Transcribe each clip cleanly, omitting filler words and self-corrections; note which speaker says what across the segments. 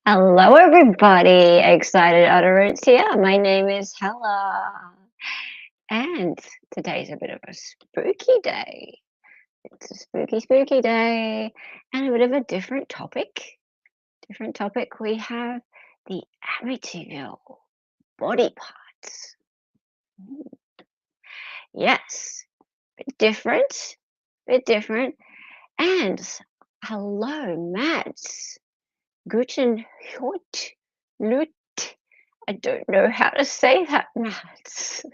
Speaker 1: Hello, everybody. Excited utterance here. My name is Hella, and today's a bit of a spooky day. It's a spooky day, and a bit of a different topic. We have the Amityville body parts. Yes, bit different, And hello, Mads. Guten Lut. I don't know how to say that, Mads.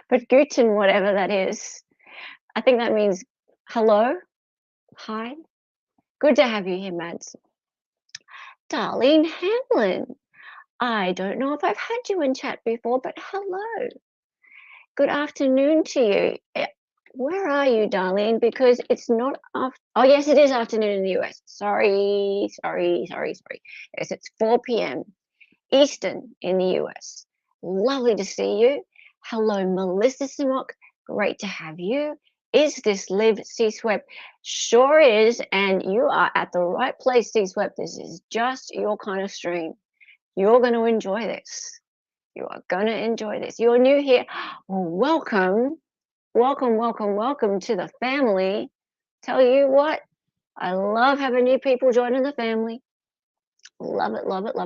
Speaker 1: But Guten, whatever that is, I think that means hello, hi. Good to have you here, Mads. Darlene Hamlin. I don't know if I've had you in chat before, but hello. Good afternoon to you. Where are you, Darlene? Because it's not after. Oh, yes, it is afternoon in the US. Sorry. Yes, it's 4 p.m. Eastern in the US. Lovely to see you. Hello, Melissa Simok. Great to have you. Is this Liv C-Swept? Sure is, and you are at the right place, C-Swept. This is just your kind of stream. You're going to enjoy this. You are going to enjoy this. You're new here. Well, welcome to the family. Tell you what, I love having new people joining the family. Love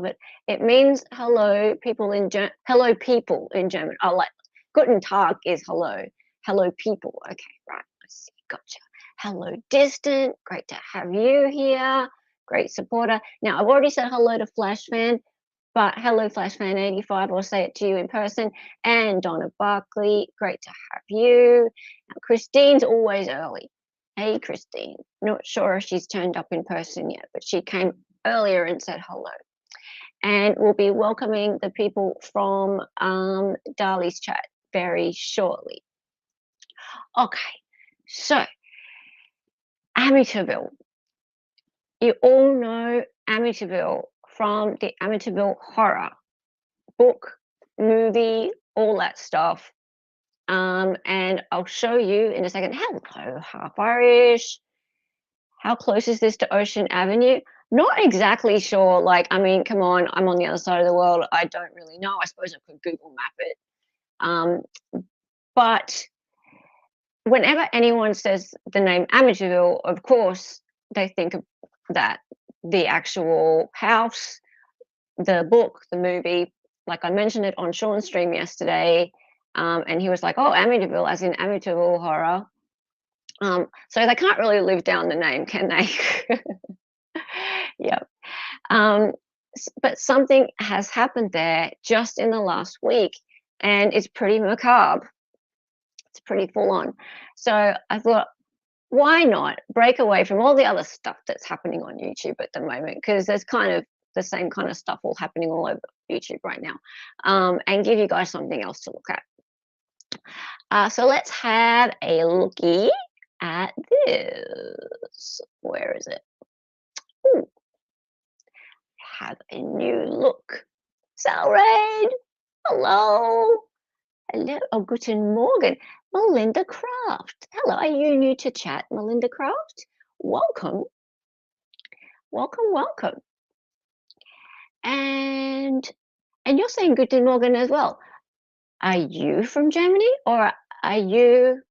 Speaker 1: it. It means hello people in German. Oh, like guten Tag is hello. Hello people. Okay, right. I see. Gotcha. Hello distant. Great to have you here. Great supporter. Now I've already said hello to Flash Fan, but hello Flash Fan 85. I'll say it to you in person. And Donna Barkley. Great to have you. Now, Christine's always early. Hey Christine. Not sure if she's turned up in person yet, but she came earlier and said hello. And we'll be welcoming the people from Dali's chat very shortly. Okay, so Amityville. You all know Amityville from the Amityville horror book, movie, all that stuff. And I'll show you in a second. Hello, Half Irish. How close is this to Ocean Avenue? Not exactly sure. Like, I mean, come on, I'm on the other side of the world. I don't really know. I suppose I could Google map it. But whenever anyone says the name Amityville, of course, they think of that, the actual house, the book, the movie. Like I mentioned it on Sean's stream yesterday, and he was like, oh, Amityville, as in Amityville horror. So they can't really live down the name, can they? Yep. But something has happened there just in the last week, and it's pretty macabre. It's pretty full on. So I thought, why not break away from all the other stuff that's happening on YouTube at the moment? Because there's kind of the same kind of stuff all happening all over YouTube right now, and give you guys something else to look at. So let's have a looky at this. Where is it? Ooh. Have a new look. Salraid, hello. Oh, guten Morgen. Melinda Craft. Hello, are you new to chat, Melinda Craft? Welcome. And you're saying guten Morgen as well. Are you from Germany, or are you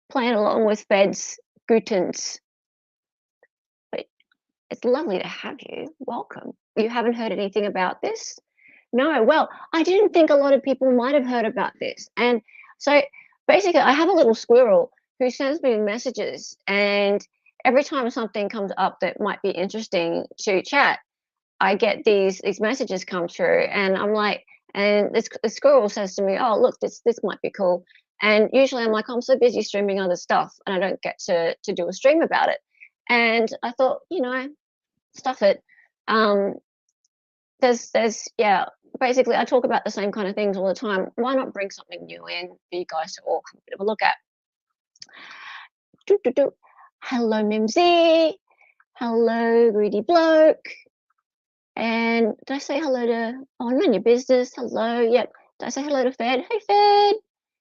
Speaker 1: playing along with Fed's Gutens? It's lovely to have you. Welcome. You haven't heard anything about this? No. Well, I didn't think a lot of people might have heard about this. And so basically, I have a little squirrel who sends me messages, and every time something comes up that might be interesting to chat, I get these messages come through, and I'm like, and the squirrel says to me, oh, look, this might be cool. And usually I'm like, I'm so busy streaming other stuff and I don't get to do a stream about it. And I thought, stuff it. Um, yeah, basically I talk about the same kind of things all the time. Why not bring something new in for you guys to all have a bit of a look at? Doo, doo, doo. Hello, Mimsy. Hello, Greedy Bloke. And did I say hello to, oh, I'm in your business. Hello. Yep. Did I say hello to Fed? Hey, Fed.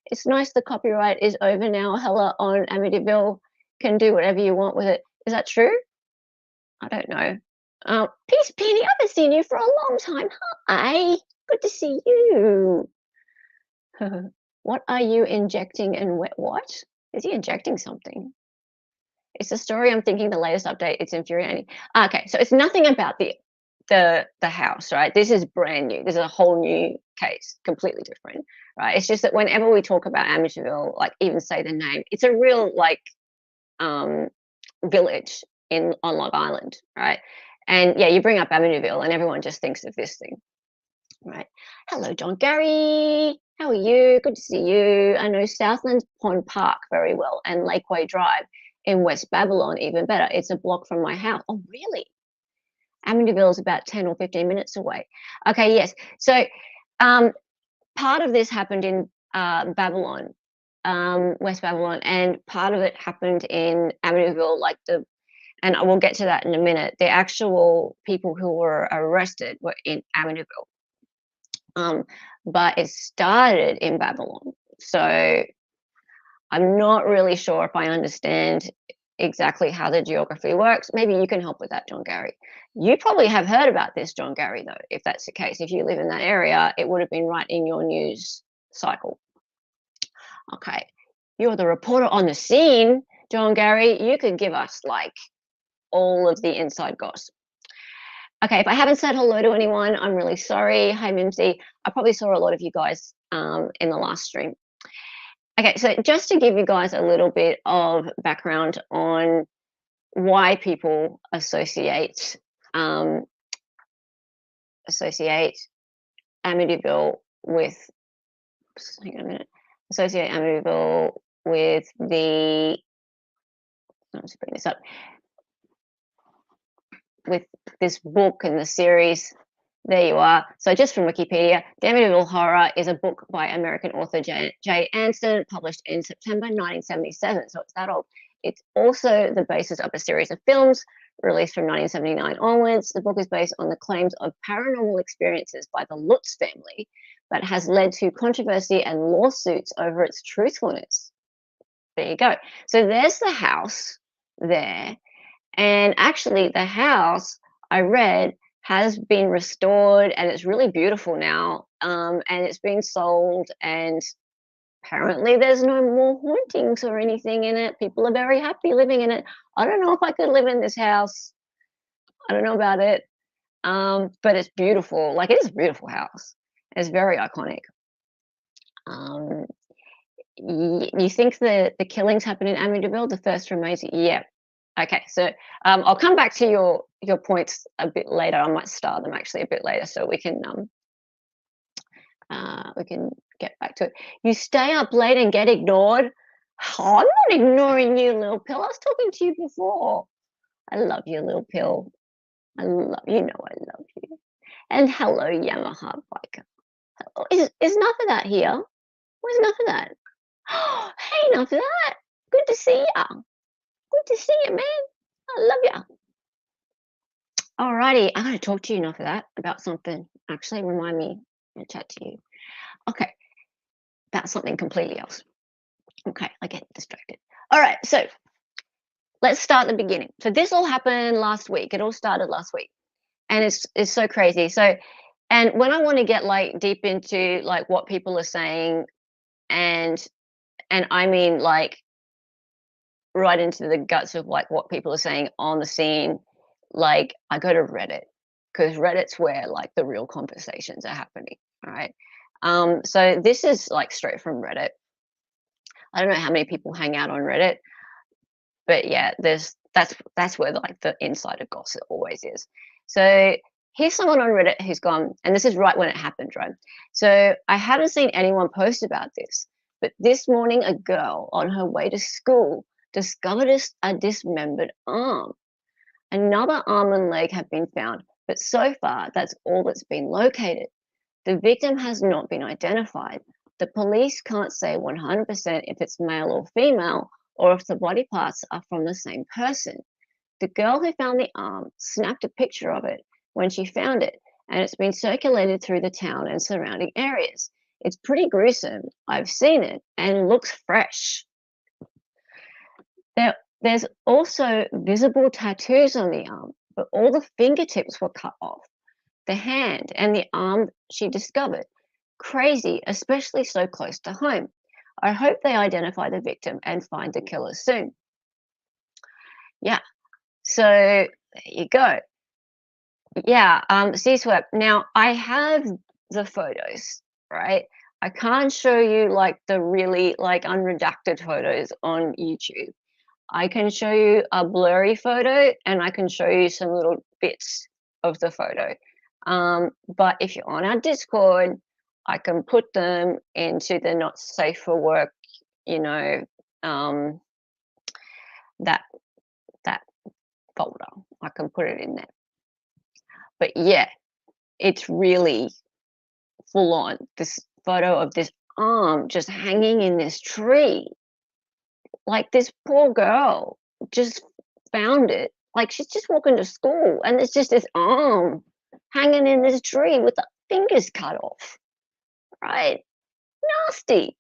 Speaker 1: It's nice the copyright is over now. Hella on Amityville can do whatever you want with it. Is that true? I don't know. Peace, Penny. I haven't seen you for a long time. Hi. Good to see you. What are you injecting and what? Is he injecting something? It's a story I'm thinking the latest update. It's infuriating. Okay, so it's nothing about the house, right? This is brand new. This is a whole new case, completely different, right? It's just that whenever we talk about Amityville, like even say the name, it's a real like village on Long Island, right? And yeah, you bring up Amityville and everyone just thinks of this thing, right? Hello, John Gary. How are you? Good to see you. I know Southlands Pond Park very well and Lakeway Drive in West Babylon even better. It's a block from my house. Oh, really? Amityville is about 10 or 15 minutes away. Okay, yes. So part of this happened in Babylon, West Babylon, and part of it happened in Amityville, and I will get to that in a minute. The actual people who were arrested were in Amityville. But it started in Babylon. So I'm not really sure if I understand exactly how the geography works. Maybe you can help with that, John Gary. You probably have heard about this, John Gary, though, if that's the case. If you live in that area, it would have been right in your news cycle. Okay. You're the reporter on the scene, John Gary. You could give us like all of the inside gossip. Okay, if I haven't said hello to anyone, I'm really sorry. Hi, Mimsy. I probably saw a lot of you guys in the last stream. Okay, so just to give you guys a little bit of background on why people associate Amityville with, hang on a minute, associate Amityville with the, I'll just bring this up, with this book and the series. There you are. So just from Wikipedia, The Amityville Horror is a book by American author J. Anson, published in September 1977. So it's that old. It's also the basis of a series of films released from 1979 onwards. The book is based on the claims of paranormal experiences by the Lutz family, but has led to controversy and lawsuits over its truthfulness. There you go. So there's the house there. And actually, the house, I read, has been restored and it's really beautiful now, and it's been sold, and apparently there's no more hauntings or anything in it. People are very happy living in it. I don't know if I could live in this house. I don't know about it, but it's beautiful. Like, it is a beautiful house. It's very iconic. You think the killings happened in Amityville, the first remains? Yeah. Okay, so I'll come back to your points a bit later. I might start them actually a bit later so we can get back to it. You stay up late and get ignored. Oh, I'm not ignoring you, little pill. I was talking to you before. I love you, little pill. I love you. Know I love you. And hello, Yamaha biker. Hello. Is enough of that here? Where's enough of that? Oh, hey, enough of that. Good to see ya. Good to see you, man. I love ya. Alrighty, I'm going to talk to you enough of that about something. Actually, remind me to chat to you. Okay, about something completely else. Okay, I get distracted. All right, so let's start at the beginning. So this all happened last week. It all started last week, and it's so crazy. So, and when I want to get like deep into like what people are saying, and I mean like right into the guts of like what people are saying on the scene, like I go to Reddit, because Reddit's where like the real conversations are happening. All right. So this is like straight from Reddit. I don't know how many people hang out on Reddit, but yeah, that's where like the insider gossip always is. So here's someone on Reddit who's gone, and this is right when it happened, right? So I haven't seen anyone post about this, But this morning, a girl on her way to school discovered a dismembered arm. Another arm and leg have been found, but so far that's all that's been located. The victim has not been identified. The police can't say 100% if it's male or female, or if the body parts are from the same person. The girl who found the arm snapped a picture of it when she found it, and it's been circulated through the town and surrounding areas. It's pretty gruesome. I've seen it, and looks fresh. There's also visible tattoos on the arm, but all the fingertips were cut off. The hand and the arm she discovered. Crazy, especially so close to home. I hope they identify the victim and find the killer soon. Yeah, so there you go. Yeah, C-SWAP. Now, I have the photos, right? I can't show you like the really like unredacted photos on YouTube. I can show you a blurry photo and I can show you some little bits of the photo. But if you're on our Discord, I can put them into the not safe for work, you know, that folder. I can put it in there. But yeah, it's really full on. This photo of this arm just hanging in this tree. Like this poor girl just found it. Like she's just walking to school and there's just this arm hanging in this tree with the fingers cut off. Right? Nasty.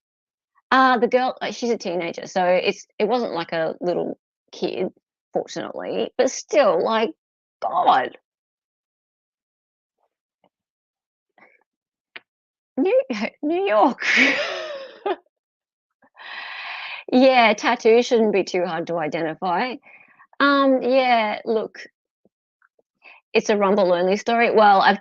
Speaker 1: The girl, she's a teenager, so it wasn't like a little kid, fortunately, but still, like, God. New York. Yeah, tattoo shouldn't be too hard to identify. Yeah, look, it's a Rumble only story. Well, I've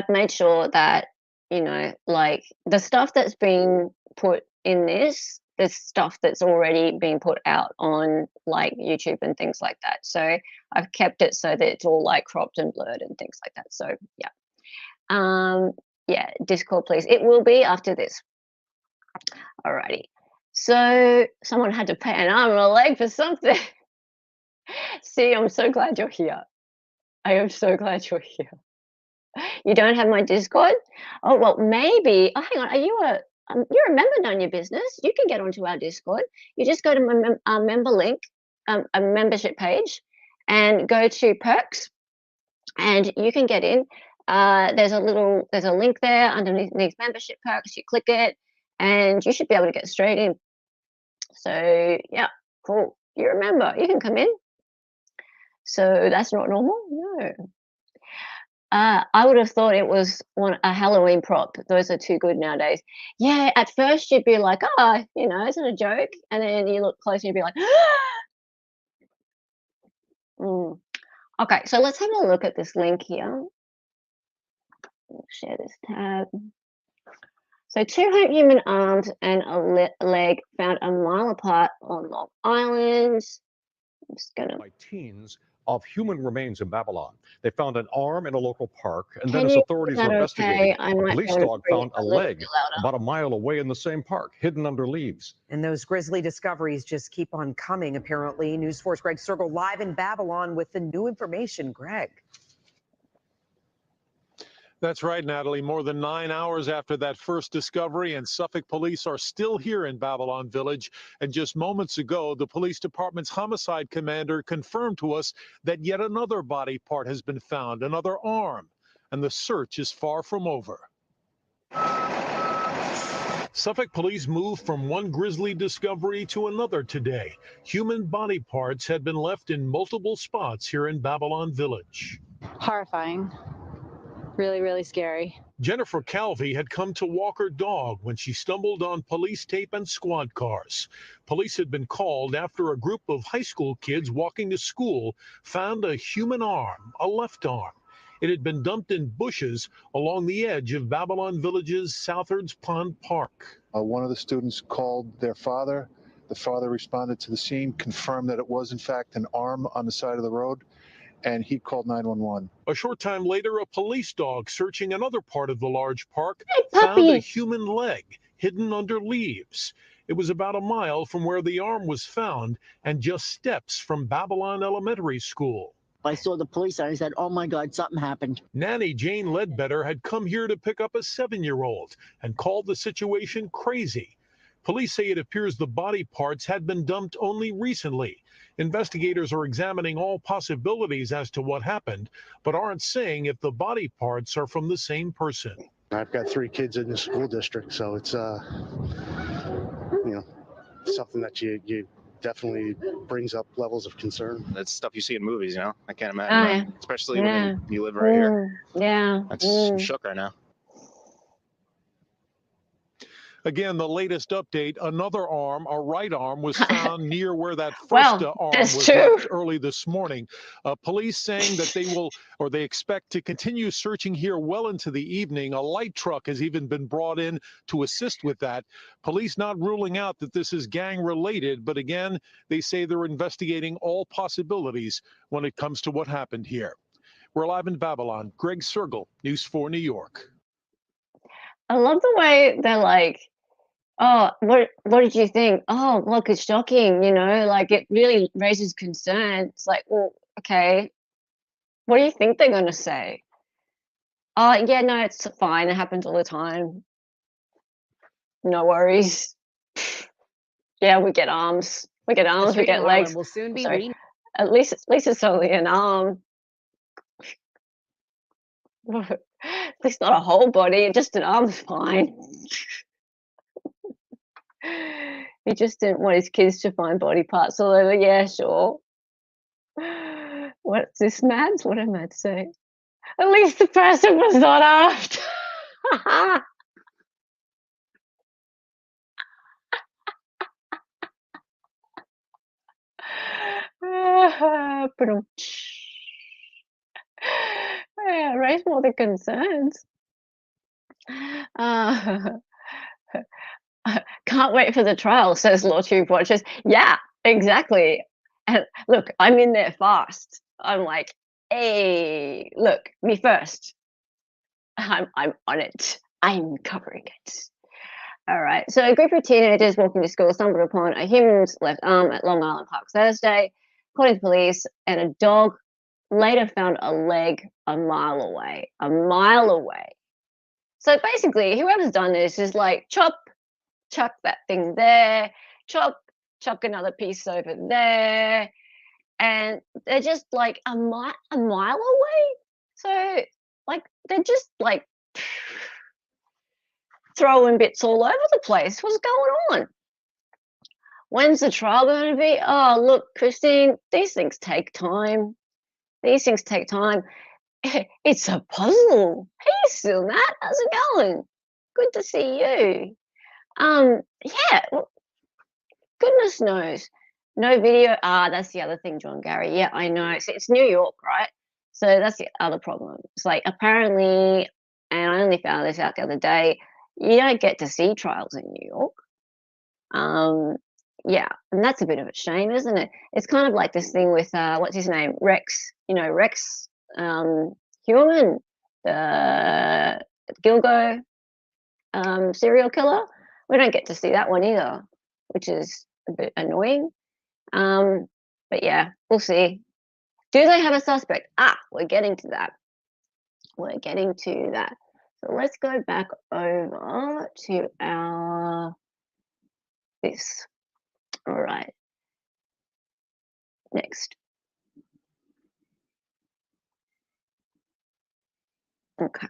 Speaker 1: made sure that, you know, like the stuff that's been put in this, there's stuff that's already been put out on like YouTube and things like that. So I've kept it so that it's all like cropped and blurred and things like that. So yeah. Yeah, Discord please. It will be after this. Alrighty. So someone had to pay an arm and a leg for something. See, I'm so glad you're here. I am so glad you're here. You don't have my Discord? Oh, well, maybe. Oh, hang on. Are you you're a member, None Your Business. You can get onto our Discord. You just go to my member link, a membership page, and go to perks, and you can get in. There's a link there underneath membership perks. You click it, and you should be able to get straight in. So yeah, cool. You're a member. You can come in. So that's not normal? No. I would have thought it was a Halloween prop. Those are too good nowadays. Yeah, at first you'd be like, oh, you know, is it a joke? And then you look closer and you'd be like, Okay, so let's have a look at this link here. Share this tab. So 2 human arms and a leg found a mile apart on Long Island. I'm just gonna.
Speaker 2: By teens of human remains in Babylon. They found an arm in a local park, and then as authorities were investigating, a police dog found a leg about a mile away in the same park, hidden under leaves.
Speaker 3: And those grisly discoveries just keep on coming, apparently. News 4's Greg Circle live in Babylon with the new information. Greg.
Speaker 4: That's right, Natalie. More than 9 hours after that first discovery, and Suffolk police are still here in Babylon Village. And just moments ago, the police department's homicide commander confirmed to us that yet another body part has been found, another arm, and the search is far from over. Suffolk police moved from one grisly discovery to another today. Human body parts had been left in multiple spots here in Babylon Village.
Speaker 5: Horrifying. Really, really scary.
Speaker 4: Jennifer Calvi had come to walk her dog when she stumbled on police tape and squad cars. Police had been called after a group of high school kids walking to school found a human arm, a left arm. It had been dumped in bushes along the edge of Babylon Village's Southards Pond Park.
Speaker 6: One of the students called their father. The father responded to the scene, confirmed that it was in fact an arm on the side of the road, and he called 911.
Speaker 4: A short time later, a police dog searching another part of the large park found a human leg hidden under leaves. It was about a mile from where the arm was found and just steps from Babylon Elementary School.
Speaker 7: I saw the police and I said, oh my God, something happened.
Speaker 4: Nanny Jane Ledbetter had come here to pick up a 7-year-old and called the situation crazy. Police say it appears the body parts had been dumped only recently. Investigators are examining all possibilities as to what happened, but aren't saying if the body parts are from the same person.
Speaker 8: I've got 3 kids in the school district, so it's something that you definitely brings up levels of concern.
Speaker 9: That's stuff you see in movies, you know. I can't imagine that, especially when you live right here.
Speaker 1: Yeah.
Speaker 9: I'm shook right now.
Speaker 4: Again, the latest update, another arm, a right arm, was found near where that first arm was left early this morning. Police saying that they expect to continue searching here well into the evening. A light truck has even been brought in to assist with that. Police not ruling out that this is gang related, but again, they say they're investigating all possibilities when it comes to what happened here. We're live in Babylon. Greg Sergel, News 4 New York.
Speaker 1: I love the way they're like, oh, what did you think? Oh, look, it's shocking, like it really raises concern. It's like, well, okay, what do you think they're going to say? Oh, yeah, no, it's fine. It happens all the time. No worries. Yeah, we get arms. We get arms, we get legs.
Speaker 3: Will soon be
Speaker 1: at least it's only an arm. At least not a whole body, just an arm's fine. He just didn't want his kids to find body parts all over. Yeah, sure. What's this, Mads? What did Mads say? At least the person was not asked. Yeah, raise more the concerns. Can't wait for the trial, says Law Tube Watchers. Yeah, exactly. And look, I'm in there fast. I'm like, hey, look, me first. I'm on it. I'm covering it. All right. So a group of teenagers walking to school stumbled upon a human's left arm at Long Island Park Thursday, according to police, and a dog later found a leg a mile away. A mile away. So basically, whoever's done this is like, chuck that thing there, chuck another piece over there, and they're just like a mile away. So like they're just like throwing bits all over the place. What's going on? When's the trial going to be? Oh, look, Christine, these things take time. These things take time. It's a puzzle. Hey, still, Matt, how's it going? Good to see you. Yeah, well, goodness knows. No video. That's the other thing, John Gary. Yeah, I know. So it's New York, right? So that's the other problem. It's like apparently, and I only found this out the other day, you don't get to see trials in New York. Yeah, and that's a bit of a shame, isn't it? It's kind of like this thing with what's his name, Rex. Rex Human, the Gilgo serial killer. We don't get to see that one either, which is a bit annoying. But yeah, we'll see. Do they have a suspect? We're getting to that. We're getting to that. So let's go back over to our this. All right. Next. Okay.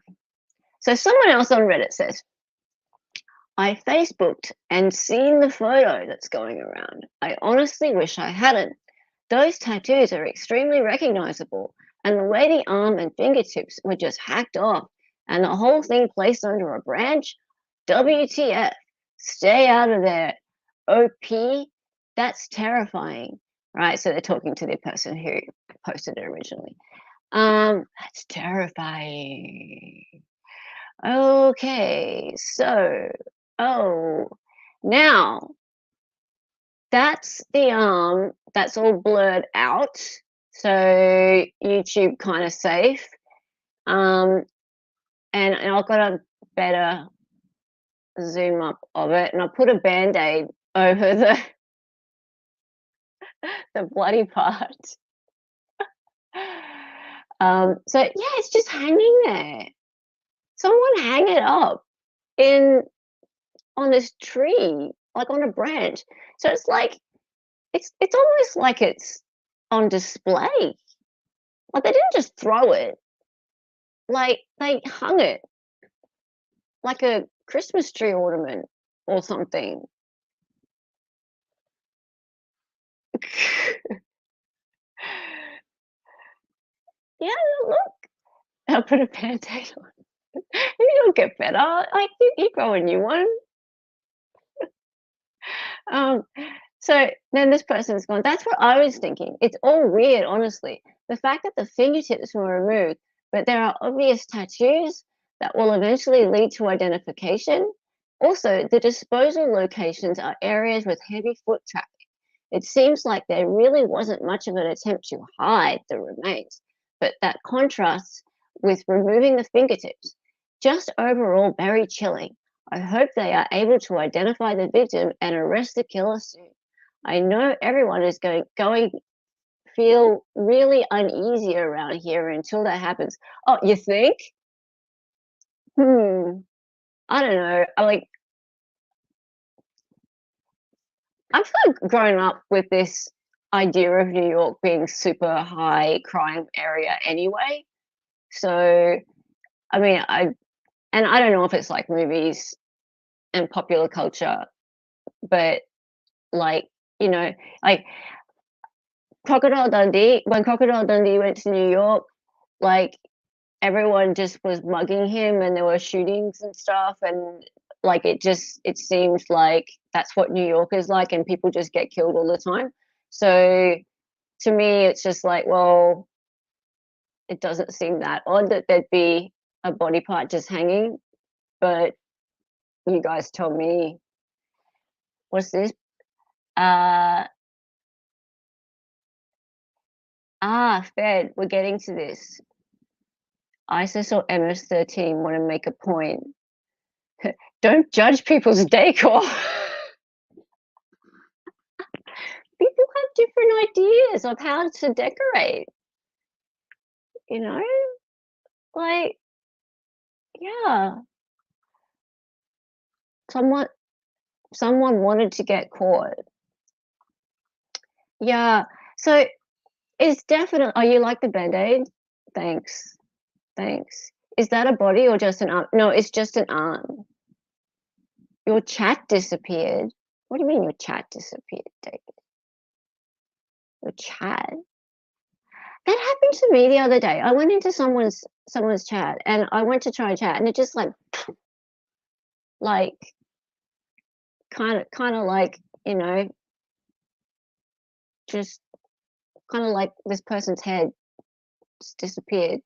Speaker 1: So someone else on Reddit says, I Facebooked and seen the photo that's going around. I honestly wish I hadn't. Those tattoos are extremely recognizable, and the way the arm and fingertips were just hacked off and the whole thing placed under a branch, WTF, stay out of there. OP, that's terrifying, right? So they're talking to the person who posted it originally. That's terrifying. Okay, so, now that's the arm that's all blurred out, so YouTube kind of safe. And I've got a better zoom up of it, and I put a Band-Aid over the bloody part. So yeah, it's just hanging there. Someone hang it up on this tree, like on a branch. So it's like it's almost like it's on display. Like they didn't just throw it. Like they hung it like a Christmas tree ornament or something. Yeah, look. I'll put a Band-Aid on. You don't get better. Like you grow a new one. So then this person's gone, that's what I was thinking. It's all weird, honestly. The fact that the fingertips were removed, but there are obvious tattoos that will eventually lead to identification. Also, the disposal locations are areas with heavy foot traffic. It seems like there really wasn't much of an attempt to hide the remains, but that contrasts with removing the fingertips. Just overall very chilling. I hope they are able to identify the victim and arrest the killer soon. I know everyone is going feel really uneasy around here until that happens. Oh, you think? I don't know. I've kind of grown up with this idea of New York being super high crime area anyway. So, I mean, I don't know if it's like movies and popular culture, but like, you know, like Crocodile Dundee, when Crocodile Dundee went to New York, like everyone just was mugging him and there were shootings and stuff, and like it seems like that's what New York is like, and people just get killed all the time. So to me it's just like, well, it doesn't seem that odd that there'd be a body part just hanging, but you guys tell me. What's this? Fed, we're getting to this. ISIS or MS-13 want to make a point. Don't judge people's decor. People have different ideas of how to decorate. You know? Like, yeah. Someone wanted to get caught. Yeah. So it's definitely, oh, you like the Band-Aid? Thanks. Is that a body or just an arm? No, it's just an arm. Your chat disappeared. What do you mean your chat disappeared, David? Your chat? That happened to me the other day. I went into someone's chat and I went to try a chat and it just like kind of like, you know, just kind of like this person's head just disappeared.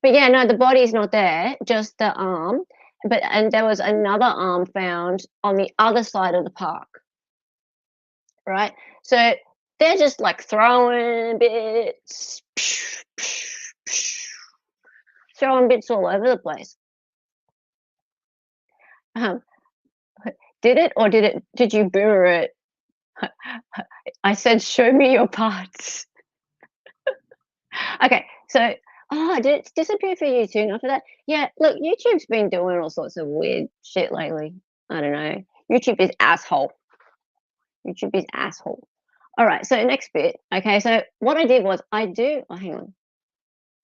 Speaker 1: But yeah, no, the body's not there, just the arm. And there was another arm found on the other side of the park. Right? So they're just like throwing bits, throwing bits all over the place. Did you boomer it? I said, show me your parts. Okay, so, did it disappear for you too? Not for that? Yeah, look, YouTube's been doing all sorts of weird shit lately. I don't know. YouTube is asshole. All right, so next bit. Okay, so what I did was hang on.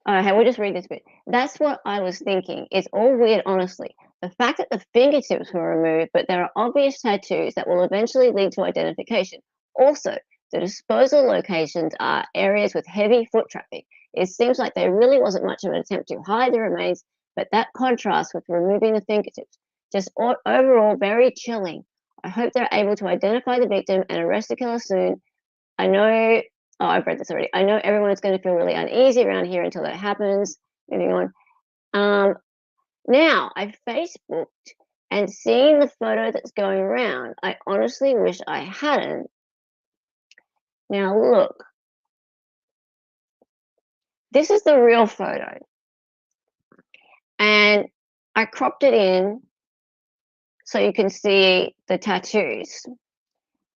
Speaker 1: Okay, we'll just read this bit. That's what I was thinking. It's all weird, honestly. The fact that the fingertips were removed, but there are obvious tattoos that will eventually lead to identification. Also, the disposal locations are areas with heavy foot traffic. It seems like there really wasn't much of an attempt to hide the remains, but that contrasts with removing the fingertips. Just overall very chilling. I hope they're able to identify the victim and arrest the killer soon. I know, I've read this already. I know everyone is going to feel really uneasy around here until that happens. Moving on. Now, I Facebooked and seen the photo that's going around. I honestly wish I hadn't. Now, look. This is the real photo. And I cropped it in so you can see the tattoos.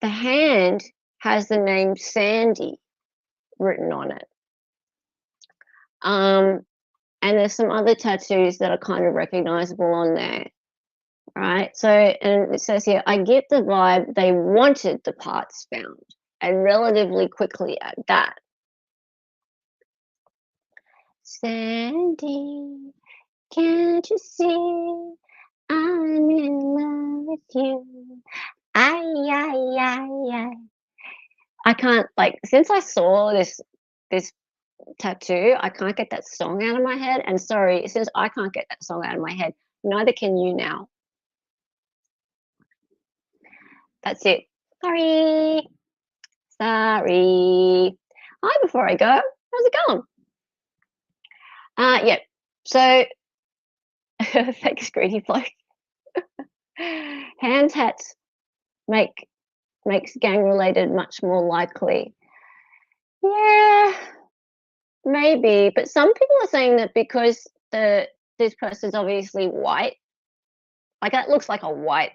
Speaker 1: The hand has the name Sandy written on it. And there's some other tattoos that are kind of recognizable on there, right? So, and it says here, I get the vibe they wanted the parts found, and relatively quickly at that. Sandy, can't you see I'm in love with you? I can't, like, since I saw this tattoo, I can't get that song out of my head. And sorry, since I can't get that song out of my head, neither can you now. That's it. Sorry. Hi, before I go, how's it going? Yeah. So, thanks, Greedy Bloke. Hand tats makes gang related much more likely. Yeah, maybe, but some people are saying that because this person's obviously white, like that looks like a white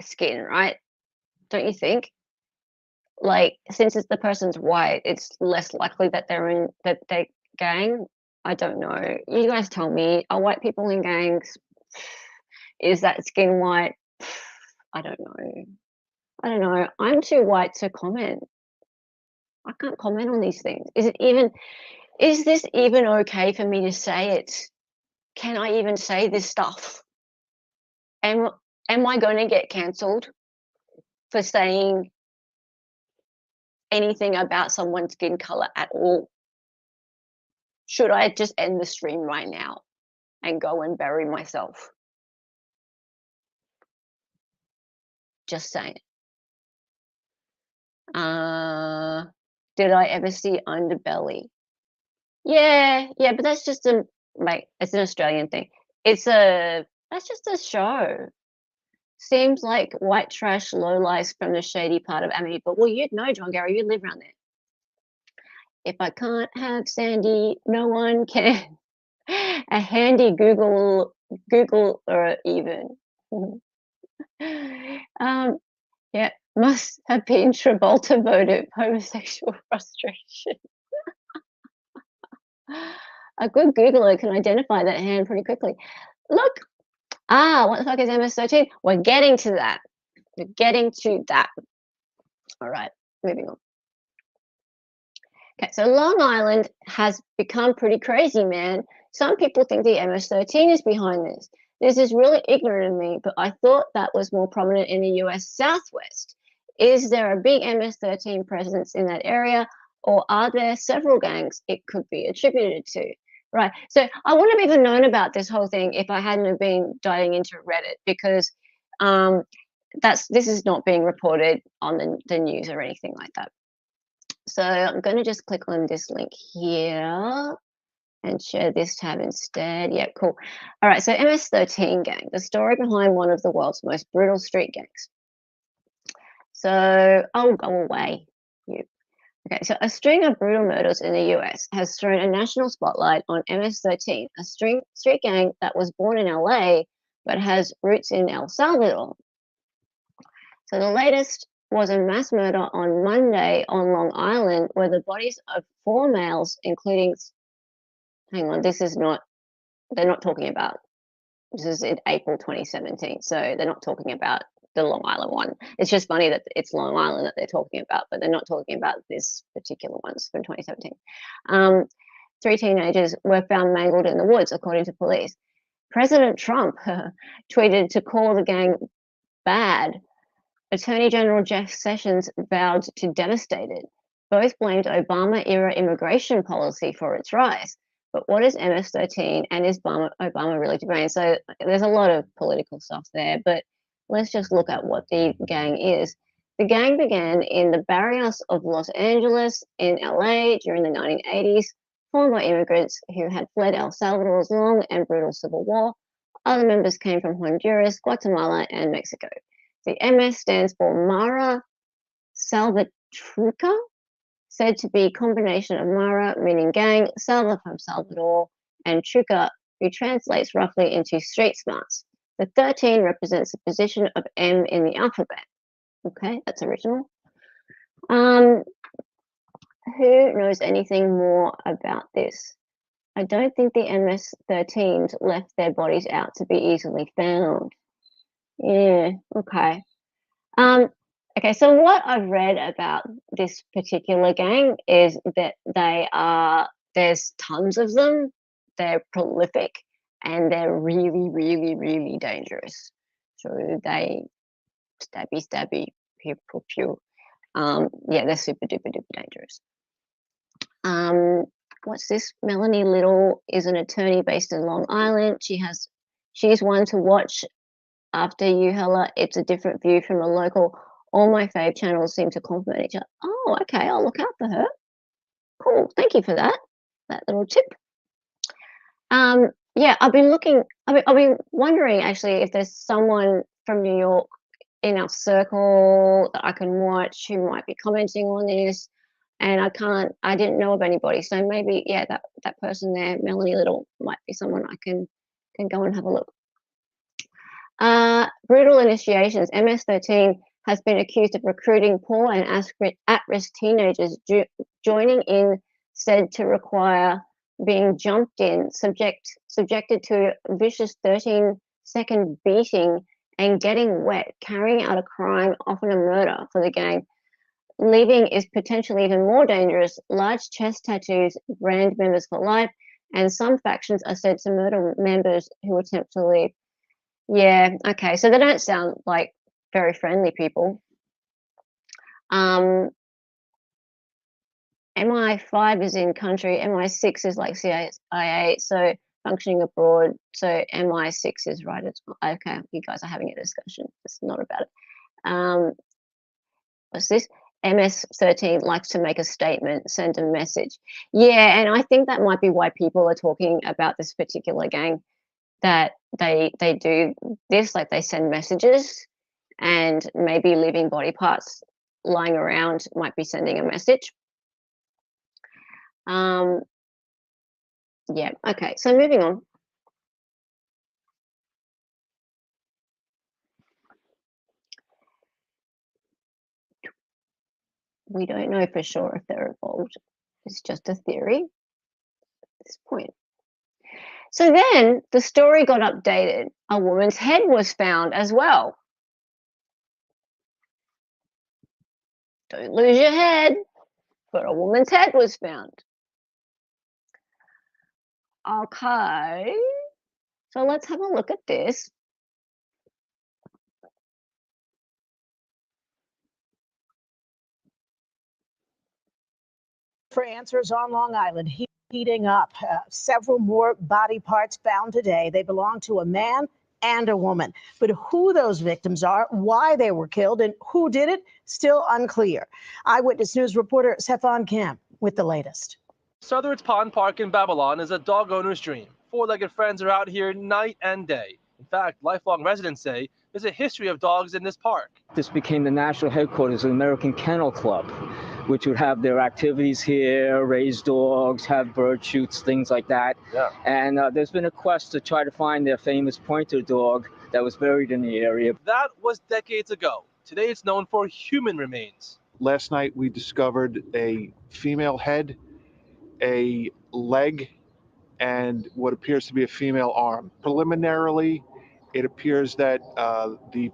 Speaker 1: skin, right? Don't you think? Like, since it's the person's white, it's less likely that they're gang. I don't know. You guys tell me. Are white people in gangs? Is that skin white? I don't know. I don't know. I'm too white to comment. I can't comment on these things. Is this even okay for me to say it? Can I even say this stuff? Am I going to get cancelled for saying anything about someone's skin color at all? Should I just end the stream right now and go and bury myself? Just saying. Did I ever see Underbelly? Yeah, but that's just it's an Australian thing. That's just a show. Seems like white trash lowlights from the shady part of Amityville. Well, you'd know, John Gary, you live around there. If I can't have Sandy, no one can. A handy Google or even. Yeah, must have been Travolta votive homosexual frustration. A good Googler can identify that hand pretty quickly. Look, what the fuck is MS-13? We're getting to that. We're getting to that. All right, moving on. Okay, so Long Island has become pretty crazy, man. Some people think the MS-13 is behind this. This is really ignorant of me, but I thought that was more prominent in the US Southwest. Is there a big MS-13 presence in that area, or are there several gangs it could be attributed to? Right, so I wouldn't have even known about this whole thing if I hadn't have been diving into Reddit, because this is not being reported on the news or anything like that. So I'm going to just click on this link here and share this tab instead. Yeah, cool. All right, so MS-13 gang, the story behind one of the world's most brutal street gangs. So, oh, go away, you. Okay, so a string of brutal murders in the US has thrown a national spotlight on MS-13, a street gang that was born in LA but has roots in El Salvador. So the latest was a mass murder on Monday on Long Island, where the bodies of 4 males, including, hang on, they're not talking about, this is in April 2017, so they're not talking about the Long Island one. It's just funny that it's Long Island that they're talking about, but they're not talking about this particular ones from 2017. 3 teenagers were found mangled in the woods, according to police. President Trump tweeted to call the gang bad. Attorney General Jeff Sessions vowed to devastate it. Both blamed Obama-era immigration policy for its rise. But what is MS-13, and is Obama really to blame? So there's a lot of political stuff there, but let's just look at what the gang is. The gang began in the barrios of Los Angeles in LA during the 1980s, formed by immigrants who had fled El Salvador's long and brutal civil war. Other members came from Honduras, Guatemala, and Mexico. The MS stands for Mara Salvatrucha, said to be a combination of Mara, meaning gang, Salva from Salvador, and Truca, who translates roughly into street smarts. The 13 represents the position of M in the alphabet. Okay, that's original. Who knows anything more about this? I don't think the MS-13s left their bodies out to be easily found. Yeah, okay. Okay, so what I've read about this particular gang is that there's tons of them, they're prolific, and they're really, really, really dangerous. So they stabby, pew, pew, pew. Yeah, they're super duper duper dangerous. What's this? Melanie Little is an attorney based in Long Island. She's one to watch after you, Hella. It's a different view from a local. All my fave channels seem to complement each other. Oh, okay, I'll look out for her. Cool, thank you for that little tip. Yeah, I've been wondering actually if there's someone from New York in our circle that I can watch who might be commenting on this, and I didn't know of anybody, so maybe, yeah, that person there, Melanie Little, might be someone I can go and have a look. Brutal initiations. MS-13 has been accused of recruiting poor and at-risk teenagers, joining in said to require being jumped in, subjected to a vicious 13-second beating and getting wet, carrying out a crime, often a murder for the gang. Leaving is potentially even more dangerous. Large chest tattoos brand members for life, and some factions are said to murder members who attempt to leave. Yeah, okay, so they don't sound like very friendly people. MI5 is in country, MI6 is like CIA, so functioning abroad, so MI6 is right as well. Okay, you guys are having a discussion. It's not about it. What's this? MS-13 likes to make a statement, send a message. Yeah, and I think that might be why people are talking about this particular gang, that they do this, like they send messages, and maybe leaving body parts lying around might be sending a message. Yeah, okay, so moving on. We don't know for sure if they're involved. It's just a theory at this point. So then the story got updated. A woman's head was found as well. Don't lose your head, but a woman's head was found. Okay, so let's have a look at this.
Speaker 10: For answers on Long Island, heating up. Several more body parts found today. They belong to a man and a woman. But who those victims are, why they were killed, and who did it, still unclear. Eyewitness News reporter Stefan Camp with the latest.
Speaker 11: Southwards Pond Park in Babylon is a dog owner's dream. Four-legged friends are out here night and day. In fact, lifelong residents say there's a history of dogs in this park.
Speaker 12: This became the national headquarters of the American Kennel Club, which would have their activities here, raise dogs, have bird shoots, things like that.
Speaker 11: Yeah.
Speaker 12: And there's been a quest to try to find their famous pointer dog that was buried in the area.
Speaker 11: That was decades ago. Today it's known for human remains.
Speaker 6: Last night we discovered a female head, a leg, and what appears to be a female arm. Preliminarily, it appears that the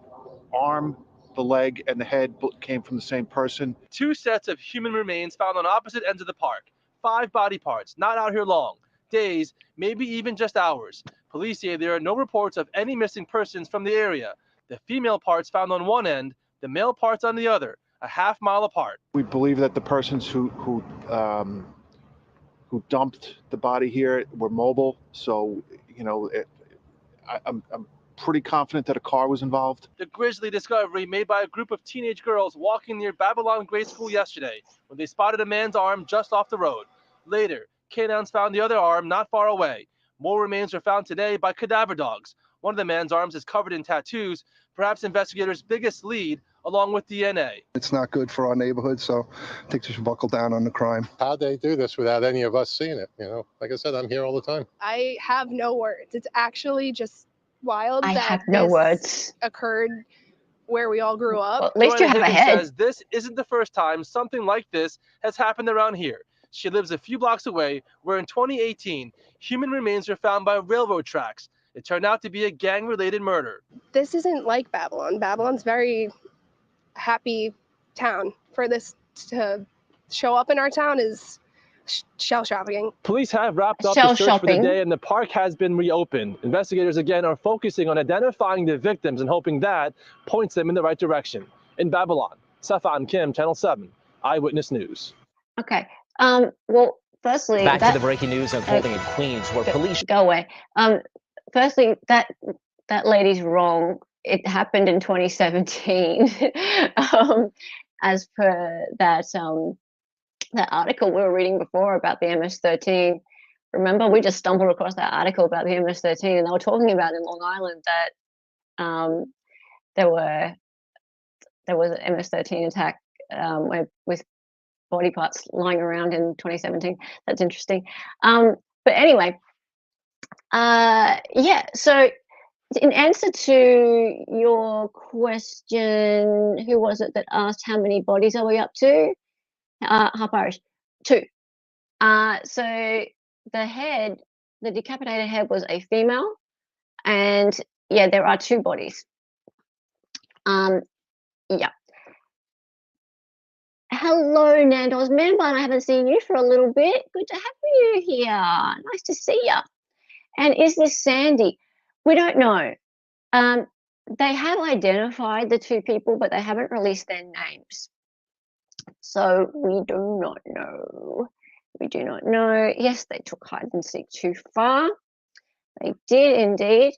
Speaker 6: arm, the leg, and the head came from the same person.
Speaker 11: Two sets of human remains found on opposite ends of the park. 5 body parts, not out here long. Days, maybe even just hours. Police say there are no reports of any missing persons from the area. The female parts found on one end, the male parts on the other, a half-mile apart.
Speaker 6: We believe that the persons who dumped the body here were mobile, so I'm pretty confident that a car was involved.
Speaker 11: The grisly discovery made by a group of teenage girls walking near Babylon Grade School yesterday when they spotted a man's arm just off the road. Later, canines found the other arm not far away. More remains were found today by cadaver dogs. One of the man's arms is covered in tattoos, perhaps investigators' biggest lead, along with DNA.
Speaker 13: It's not good for our neighborhood, so I think they should buckle down on the crime.
Speaker 14: How'd they do this without any of us seeing it? Like I said, I'm here all the time.
Speaker 15: I have no words. It's actually just
Speaker 14: wild
Speaker 1: I
Speaker 14: that
Speaker 1: have no
Speaker 14: this
Speaker 1: words.
Speaker 14: occurred where we all grew up.
Speaker 1: Well, at least you have a
Speaker 11: Higgins
Speaker 1: head.
Speaker 11: says this isn't the first time something like this has happened around here. She lives a few blocks away, where in 2018, human remains were found by railroad tracks. It turned out to be a gang-related murder.
Speaker 14: This isn't like Babylon. Babylon's very happy town. For this to show up in our town is shell shopping.
Speaker 11: Police have wrapped up the search for the day, and the park has been reopened. Investigators again are focusing on identifying the victims and hoping that points them in the right direction. In Babylon, Safan Kim, Channel 7, Eyewitness News.
Speaker 1: Okay. Well, firstly,
Speaker 15: Back to the breaking news unfolding in Queens, where police
Speaker 1: go away. Firstly, that lady's wrong. It happened in 2017, as per that that article we were reading before about the MS-13. Remember, we just stumbled across that article about the MS-13, and they were talking about in Long Island that there was an MS-13 attack with body parts lying around in 2017. That's interesting. But anyway, yeah. So in answer to your question, who was it that asked how many bodies are we up to? Half Irish, 2. So the decapitated head was a female, and yeah, there are 2 bodies. Yeah. Hello, Nandos. Man bun, I haven't seen you for a little bit. Good to have you here. Nice to see you. And is this Sandy? We don't know. They have identified the 2 people, but they haven't released their names. So we do not know. We do not know. Yes, they took hide and seek too far. They did indeed.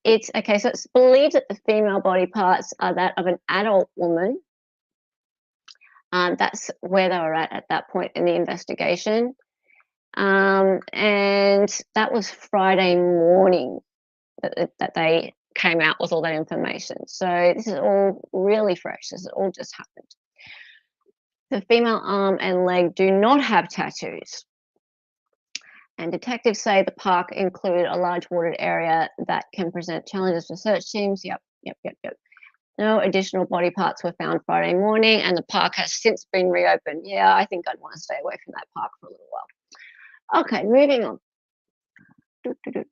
Speaker 1: It's okay. So it's believed that the female body parts are that of an adult woman. That's where they were at that point in the investigation. And that was Friday morning that they came out with all that information. So this is all really fresh. This has all just happened. The female arm and leg do not have tattoos. And detectives say the park included a large wooded area that can present challenges for search teams. Yep. No additional body parts were found Friday morning, and the park has since been reopened. Yeah, I think I'd want to stay away from that park for a little while. Okay, moving on. Okay.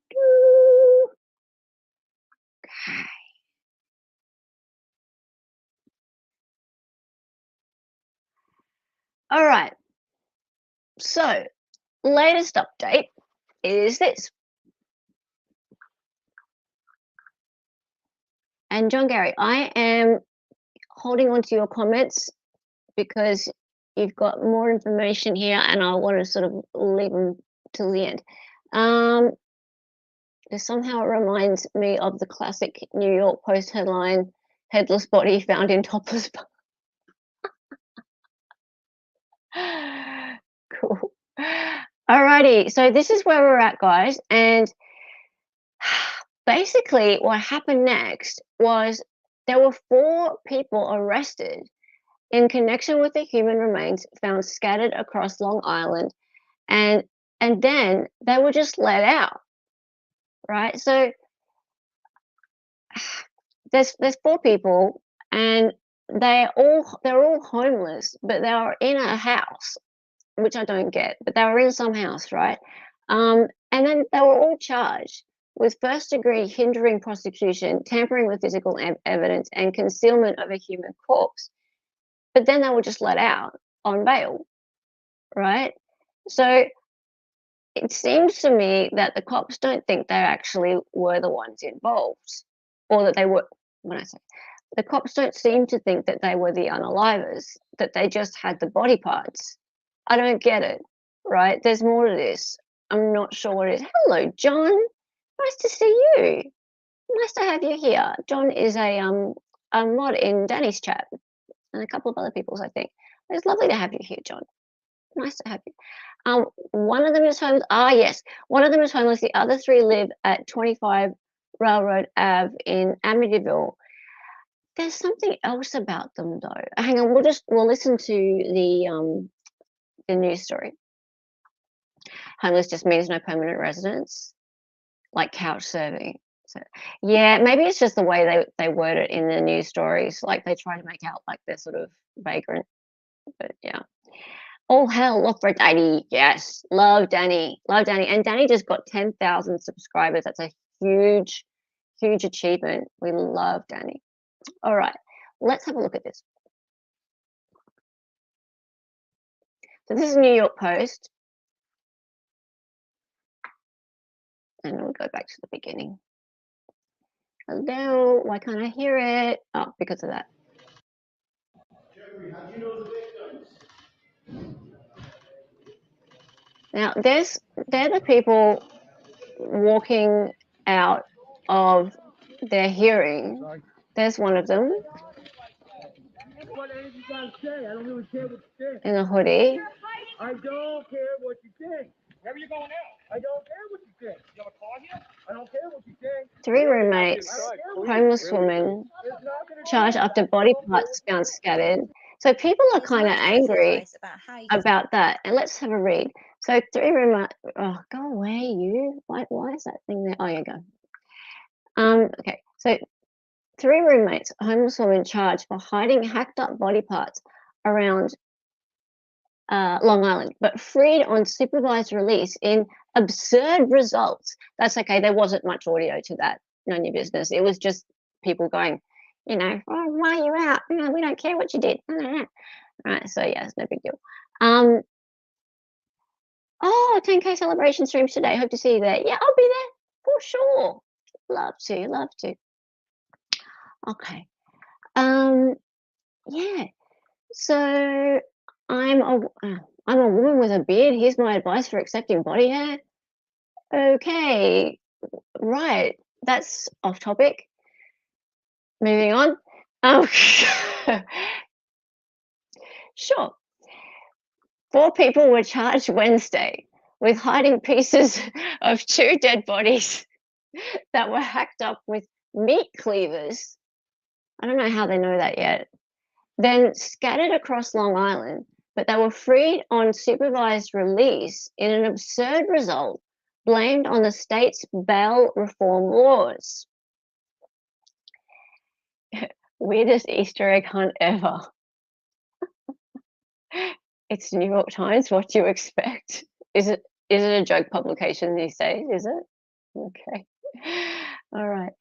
Speaker 1: All right. So, latest update is this. And John Gary, I am holding on to your comments because you've got more information here, and I want to sort of leave them till the end. Somehow it reminds me of the classic New York Post headline, "Headless body found in topless." Cool. Alrighty, so this is where we're at, guys, and basically what happened next was there were 4 people arrested in connection with the human remains found scattered across Long Island, and then they were just let out, right? So there's 4 people, and they're all homeless, but they are in a house, which I don't get, but they were in some house, right? And then they were all charged with first-degree hindering prosecution, tampering with physical evidence, and concealment of a human corpse. But then they were just let out on bail, right? So it seems to me that the cops don't think they actually were the ones involved, or that they were, when I say, the cops don't seem to think that they were the unalivers, that they just had the body parts. I don't get it, right? There's more to this. I'm not sure what it is. Hello, John. Nice to see you. Nice to have you here. John is a mod in Danny's chat, and a couple of other people's, I think. It's lovely to have you here, John. Nice to have you. One of them is homeless. Yes. One of them is homeless. The other 3 live at 25 Railroad Ave in Amityville. There's something else about them, though. Hang on. We'll listen to the news story. Homeless just means no permanent residence. like couch surfing. So yeah, maybe it's just the way they word it in the news stories. Like they try to make out like they're sort of vagrant. But yeah. Oh hell, look for Danny. Yes, love Danny. Love Danny. And Danny just got 10,000 subscribers. That's a huge, huge achievement. We love Danny. All right, let's have a look at this. So this is New York Post. And we'll go back to the beginning. Hello, why can't I hear it? Oh, because of that.
Speaker 16: Jeffrey, how do you know the victims?
Speaker 1: Now, they're the people walking out of their hearing. There's one of them in a hoodie.
Speaker 16: I don't care what you think. Where are you going now? I don't care what you think. You have a car here? I don't care what you think.
Speaker 1: 3 roommates, homeless woman, charged after body parts found scattered. So people are kind of angry about that. And let's have a read. So 3 roommates, oh, go away, you. Why is that thing there? Oh, you go. Okay, so 3 roommates, homeless woman charged for hiding hacked up body parts around Long Island, but freed on supervised release in absurd results. That's okay. There wasn't much audio to that. None of your business. It was just people going, you know, oh, why are you out? You know, we don't care what you did. Right. So yeah, it's no big deal. Oh, 10K celebration streams today. Hope to see you there. Yeah, I'll be there for sure. Love to. Okay. Yeah. So I'm a woman with a beard. Here's my advice for accepting body hair. Okay, right. That's off topic. Moving on. Sure. 4 people were charged Wednesday with hiding pieces of 2 dead bodies that were hacked up with meat cleavers. I don't know how they know that yet. Then scattered across Long Island, but they were freed on supervised release in an absurd result blamed on the state's bail reform laws. Weirdest Easter egg hunt ever. It's New York Times. What do you expect? Is it a joke publication these days? Is it? Okay. All right.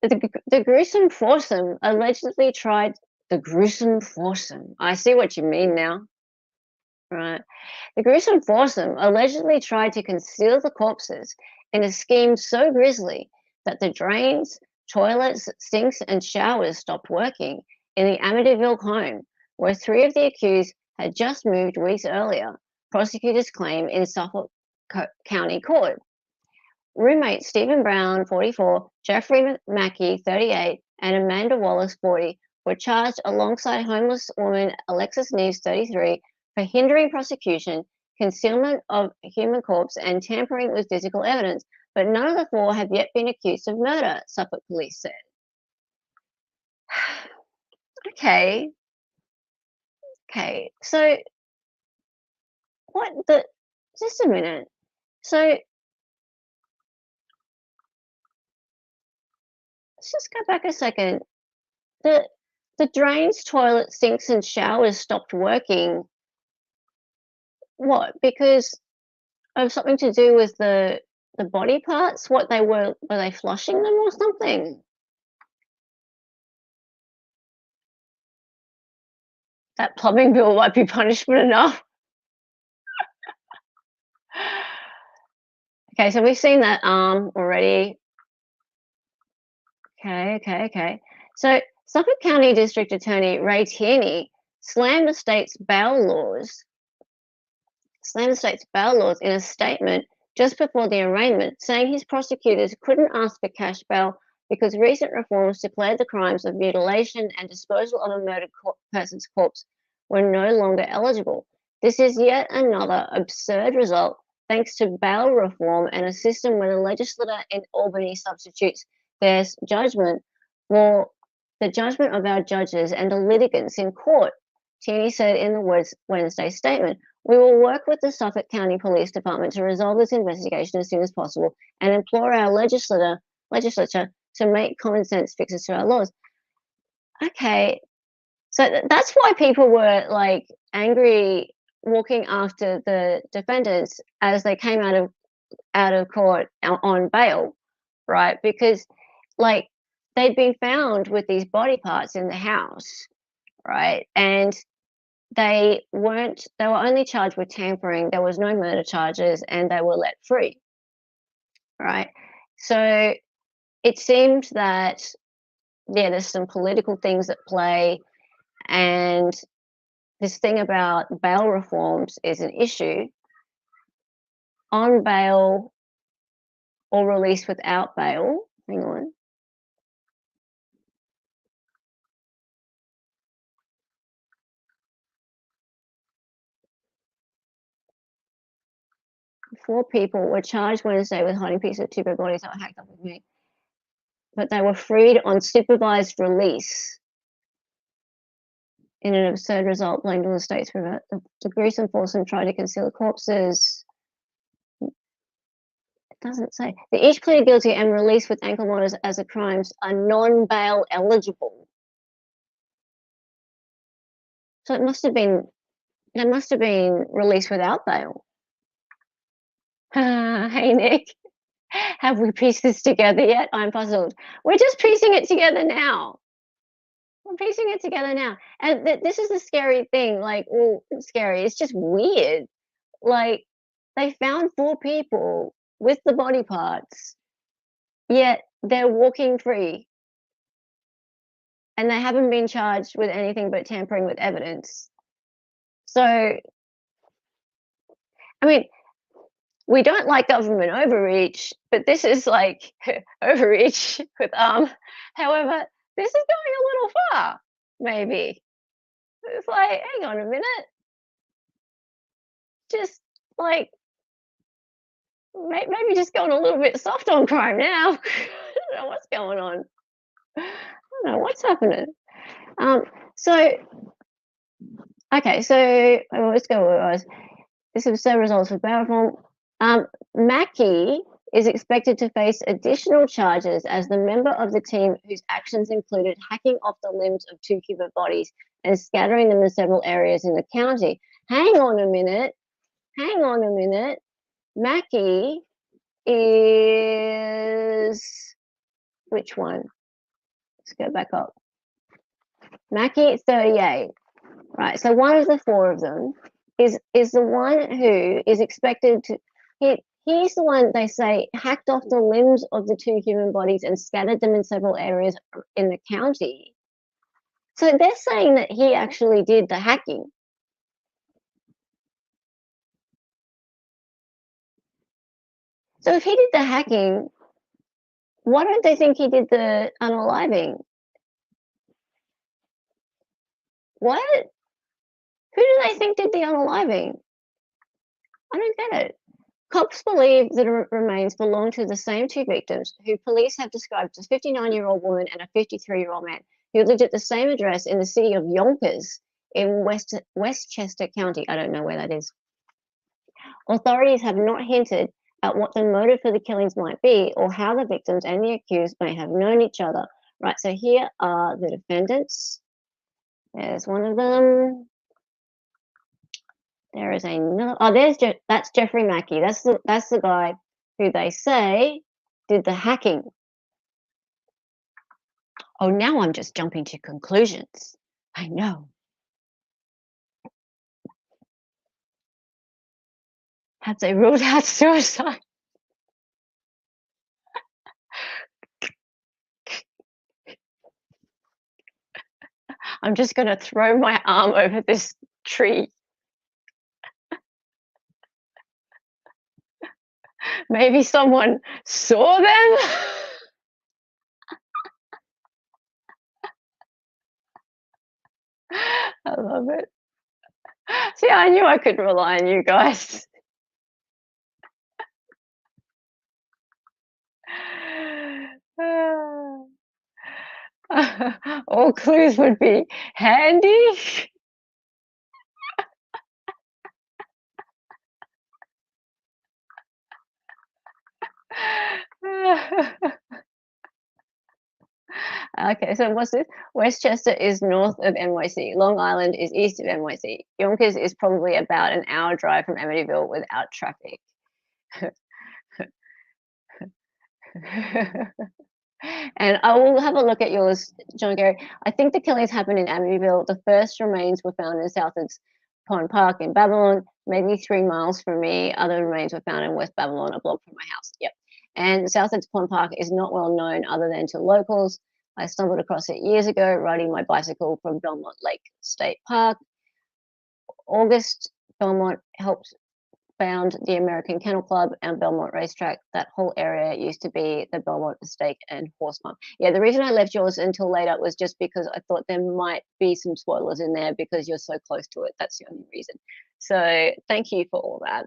Speaker 1: The gruesome foursome allegedly tried the gruesome foursome. I see what you mean now. Right. The gruesome foursome allegedly tried to conceal the corpses in a scheme so grisly that the drains, toilets, sinks, and showers stopped working in the Amityville home, where 3 of the accused had just moved weeks earlier, prosecutors claim in Suffolk County Court. Roommates Stephen Brown, 44, Jeffrey Mackey, 38, and Amanda Wallace, 40, were charged alongside homeless woman Alexis Neves, 33, for hindering prosecution, concealment of human corpse, and tampering with physical evidence, but none of the 4 have yet been accused of murder, Suffolk police said. Okay, so just a minute. So let's just go back a second. The drains, toilets, sinks, and showers stopped working. What? Because of something to do with the body parts? What were they flushing them or something? That plumbing bill might be punishment enough. Okay, so we've seen that arm already. Okay. So Suffolk County District Attorney Ray Tierney slammed the state's bail laws in a statement just before the arraignment, saying his prosecutors couldn't ask for cash bail because recent reforms declared the crimes of mutilation and disposal of a murdered person's corpse were no longer eligible. This is yet another absurd result thanks to bail reform and a system where the legislature in Albany substitutes their judgment for the judgment of our judges and the litigants in court, Tierney said in the Wednesday statement. We will work with the Suffolk County Police Department to resolve this investigation as soon as possible and implore our legislature to make common sense fixes to our laws. Okay, so that's why people were like angry walking after the defendants as they came out of court on bail, right? Because like they'd been found with these body parts in the house, right? And they were only charged with tampering. There was no murder charges, and they were let free, right? So it seemed that there's some political things at play, and this thing about bail reforms is an issue. On bail or release without bail. Hang on. Four people were charged Wednesday with hiding pieces of two dead bodies that were hacked up with me, but they were freed on supervised release in an absurd result blamed on the states for the gruesome foursome tried to conceal the corpses. It doesn't say. They each pleaded guilty and released with ankle monitors as the crimes are non-bail eligible. So they must have been released without bail. Hey, Nick. Have we pieced this together yet? I'm puzzled. We're just piecing it together now. We're piecing it together now. And this is the scary thing. Like, well, scary. It's just weird. Like, they found four people with the body parts, yet they're walking free. And they haven't been charged with anything but tampering with evidence. So, I mean, we don't like government overreach, but this is like overreach with however, this is going a little far, maybe. It's like, hang on a minute. Just like maybe just going a little bit soft on crime now. I don't know what's going on. I don't know what's happening. So okay, so let's go where it was. This is so results for bail reform. Mackie is expected to face additional charges as the member of the team whose actions included hacking off the limbs of two human bodies and scattering them in several areas in the county. Hang on a minute. Mackie is which one? Let's go back up. Mackie 38. Right. So one of the four of them is the one who is expected to he's the one they say hacked off the limbs of the two human bodies and scattered them in several areas in the county. So they're saying that he actually did the hacking. So if he did the hacking, why don't they think he did the unaliving? What? Who do they think did the unaliving? I don't get it. Cops believe that the remains belong to the same two victims, who police have described as a 59-year-old woman and a 53-year-old man, who lived at the same address in the city of Yonkers in Westchester County. I don't know where that is. Authorities have not hinted at what the motive for the killings might be or how the victims and the accused may have known each other. Right, so here are the defendants. There's one of them. There is another. Oh, that's Jeffrey Mackie. That's the guy who they say did the hacking. Oh, now I'm just jumping to conclusions. I know. Have they ruled out suicide? I'm just going to throw my arm over this tree. Maybe someone saw them. I love it. See, I knew I could rely on you guys. All clues would be handy. Okay, so what's this? Westchester is north of NYC. Long Island is east of NYC. Yonkers is probably about an hour drive from Amityville without traffic. And I will have a look at yours, John Gary. I think the killings happened in Amityville. The first remains were found in Southwards Pond Park in Babylon, maybe 3 miles from me. Other remains were found in West Babylon, a block from my house. Yep. And Southwards Pond Park is not well known other than to locals. I stumbled across it years ago riding my bicycle from Belmont Lake State Park. August, Belmont helped found the American Kennel Club and Belmont Racetrack. That whole area used to be the Belmont Steak and Horse Farm. Yeah, the reason I left yours until later was just because I thought there might be some spoilers in there because you're so close to it. That's the only reason. So thank you for all that.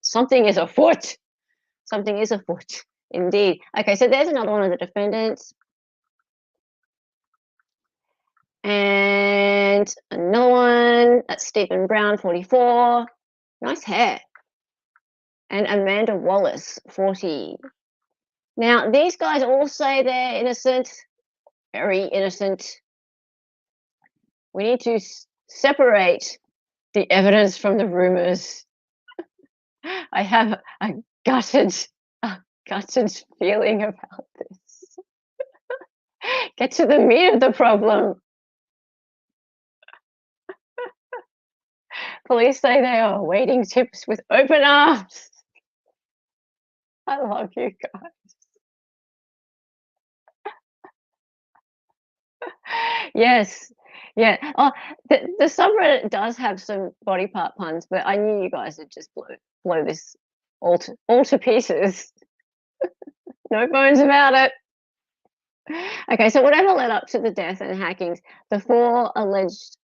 Speaker 1: Something is afoot. Something is afoot, indeed. Okay, so there's another one of the defendants. And another one, that's Stephen Brown, 44. Nice hair. And Amanda Wallace, 40. Now, these guys all say they're innocent, very innocent. We need to separate the evidence from the rumors. I have a gutted feeling about this. Get to the meat of the problem. Police say they are awaiting tips with open arms. I love you guys. Yes, yeah. Oh, the subreddit does have some body part puns, but I knew you guys would just blow this all to pieces. No bones about it. Okay, so whatever led up to the death and hackings, the four allegedly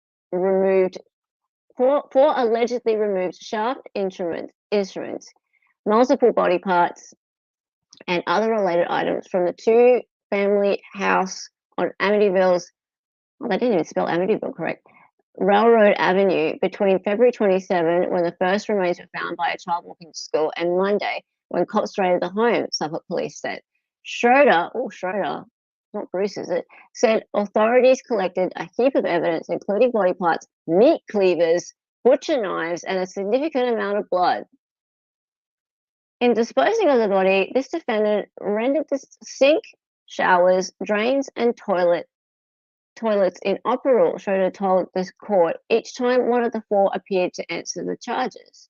Speaker 1: removed shaft instruments, multiple body parts, and other related items from the two-family house on Amityville's, they didn't even spell Amityville correct, Railroad Avenue between February 27, when the first remains were found by a child walking to school, and Monday, when cops raided the home, Suffolk police said. Schroeder, not Bruce, is it, said authorities collected a heap of evidence, including body parts, meat cleavers, butcher knives, and a significant amount of blood. In disposing of the body, this defendant rendered the sink, showers, drains, and toilets inoperable, Schroeder told this court each time one of the four appeared to answer the charges.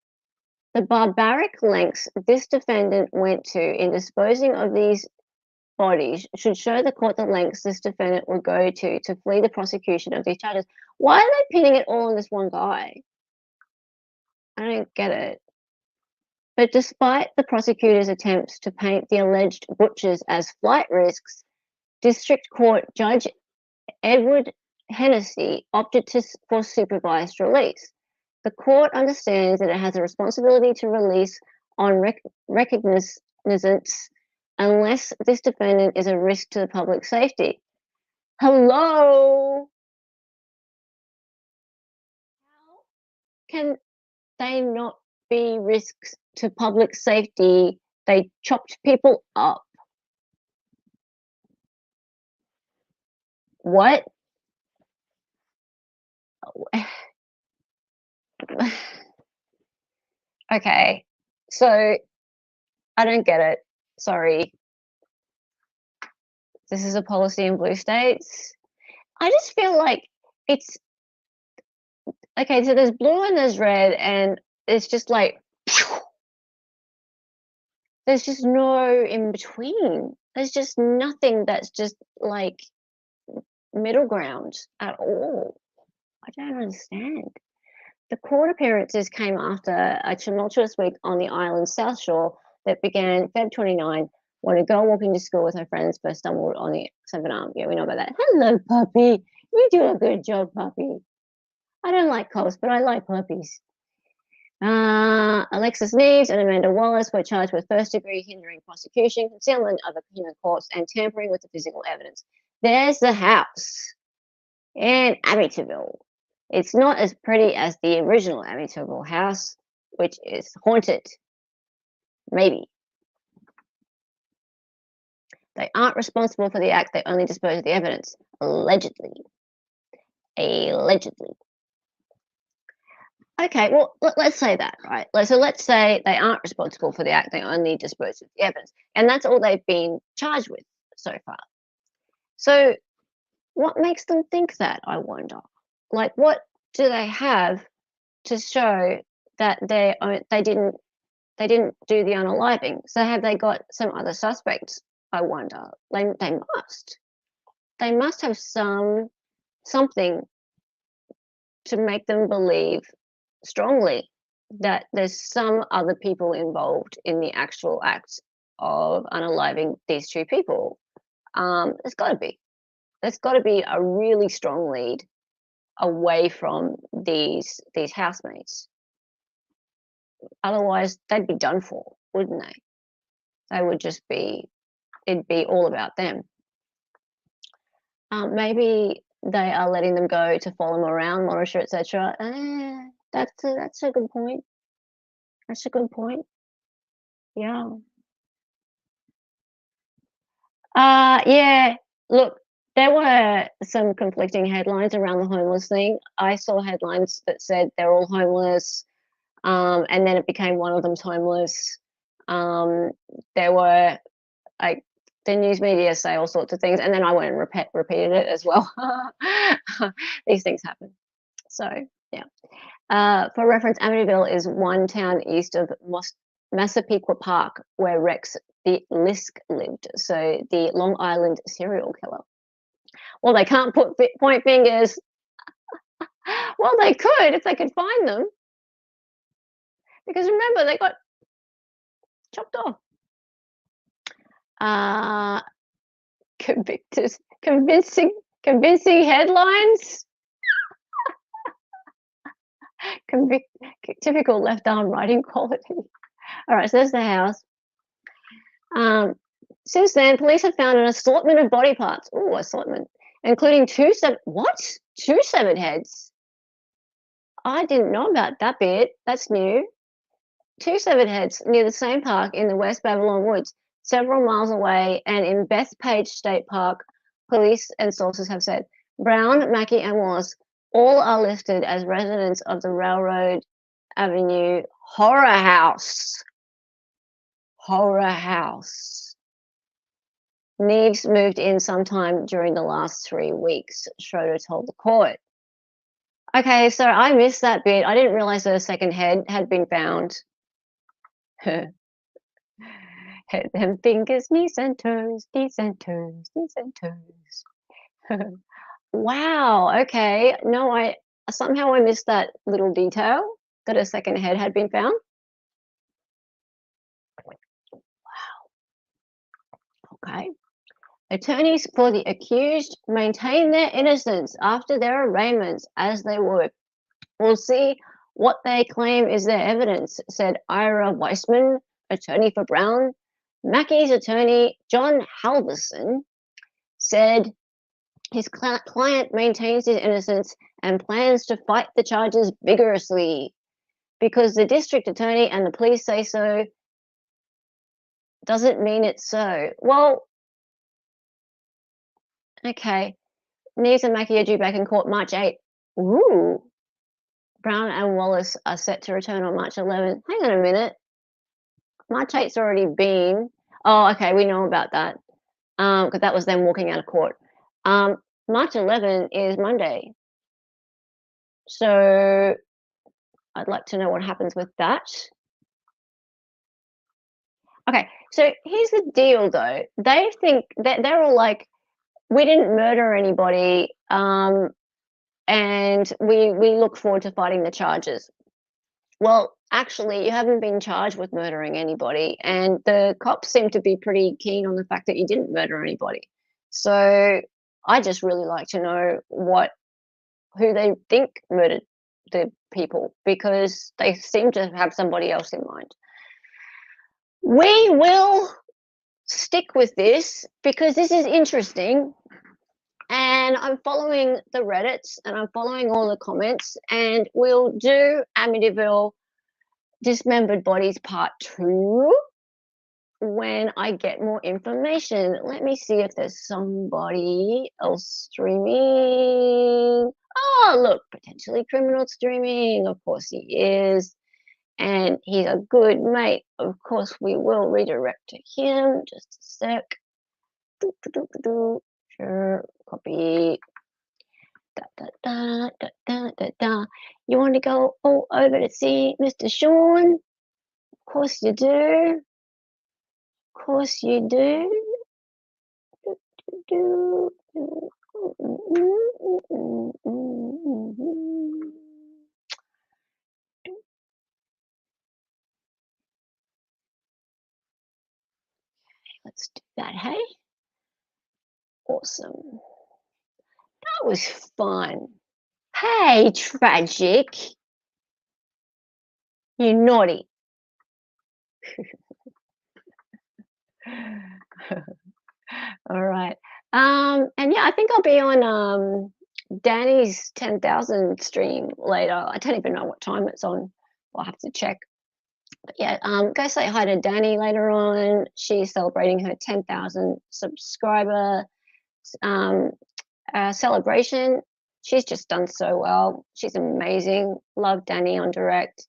Speaker 1: The barbaric lengths this defendant went to in disposing of these bodies should show the court the lengths this defendant would go to flee the prosecution of these charges. Why are they pinning it all on this one guy? I don't get it. But despite the prosecutor's attempts to paint the alleged butchers as flight risks, District Court Judge Edward Hennessy opted for supervised release. The court understands that it has a responsibility to release on recognizance unless this defendant is a risk to the public safety. Hello? How can they not be risks to public safety? They chopped people up. What? Okay, so I don't get it. Sorry. This is a policy in blue states. I just feel like it's okay. So there's blue and there's red, and it's just like there's just no in between. There's just nothing that's just like middle ground at all. I don't understand. The court appearances came after a tumultuous week on the island's South Shore that began Feb 29, when a girl walking to school with her friends first stumbled on the seven arm. Yeah, we know about that. Hello, puppy. You do a good job, puppy. I don't like cops, but I like puppies. Alexis Neves and Amanda Wallace were charged with first-degree hindering prosecution, concealment of a human corpse, and tampering with the physical evidence. There's the house in Amityville. It's not as pretty as the original Amityville house, which is haunted. Maybe. They aren't responsible for the act, they only dispose of the evidence. Allegedly. Allegedly. Okay, well, let's say that, right? So let's say they aren't responsible for the act, they only dispose of the evidence. And that's all they've been charged with so far. So what makes them think that, I wonder? Like, what do they have to show that they didn't do the unaliving? So have they got some other suspects, I wonder? They must. They must have something to make them believe strongly that there's some other people involved in the actual act of unaliving these two people. There's got to be. There's got to be a really strong lead away from these housemates. Otherwise, they'd be done for, wouldn't they? They would just be. It'd be all about them. Maybe they are letting them go to follow them around, monitor, etc. That's a good point. That's a good point. Yeah. Yeah. Look, there were some conflicting headlines around the homeless thing. I saw headlines that said they're all homeless, and then it became one of them's homeless. There were like the news media say all sorts of things, and then I went and repeated it as well. These things happen. So yeah. For reference, Amityville is one town east of Massapequa Park, where Rex the Lisk lived. So the Long Island serial killer. Well, they can't point fingers. Well, they could if they could find them. Because remember, they got chopped off. Convincing headlines. Typical left arm writing quality. All right, so there's the house. Since then, police have found an assortment of body parts. Ooh, assortment. Including two severed heads. I didn't know about that bit. That's new. 2 severed heads near the same park in the West Babylon Woods, several miles away, and in Bethpage State Park, police and sources have said. Brown, Mackey, and Wallace all are listed as residents of the Railroad Avenue Horror House. Horror House. Neves moved in sometime during the last 3 weeks, Schroeder told the court. Okay, so I missed that bit. I didn't realize that a second head had been found. Head them fingers, knees and toes, knees and toes, knees and toes. Wow, okay. No, I missed that little detail that a second head had been found. Wow. Okay. Attorneys for the accused maintain their innocence after their arraignments as they would. We'll see what they claim is their evidence, said Ira Weissman, attorney for Brown. Mackey's attorney, John Halverson, said his client maintains his innocence and plans to fight the charges vigorously. Because the district attorney and the police say so, doesn't mean it's so. Well, okay. Neves and Mackey are due back in court March 8. Ooh. Brown and Wallace are set to return on March 11. Hang on a minute. March 8's already been. Oh, okay, we know about that. Because that was them walking out of court. March 11 is Monday. So I'd like to know what happens with that. Okay, so here's the deal though. They think that they're all like, we didn't murder anybody, and we look forward to fighting the charges. Well, actually, you haven't been charged with murdering anybody, and the cops seem to be pretty keen on the fact that you didn't murder anybody. So I just really like to know who they think murdered the people, because they seem to have somebody else in mind. We will stick with this because this is interesting, and I'm following the Reddits and I'm following all the comments, and we'll do Amityville Dismembered Bodies Part 2 when I get more information. Let me see if there's somebody else streaming. Oh, look, potentially criminal streaming. Of course he is. And he's a good mate. Of course, we will redirect to him. Just a sec. Sure, copy. You want to go all over to see Mr. Sean? Of course you do. Of course you do. Let's do that, hey? Awesome. That was fun. Hey, Tragic. You naughty. All right. And yeah, I think I'll be on Danny's 10,000 stream later. I don't even know what time it's on. I'll have to check. But yeah, go say hi to Danny later on. She's celebrating her 10,000 subscriber celebration. She's just done so well. She's amazing. Love Danny on direct.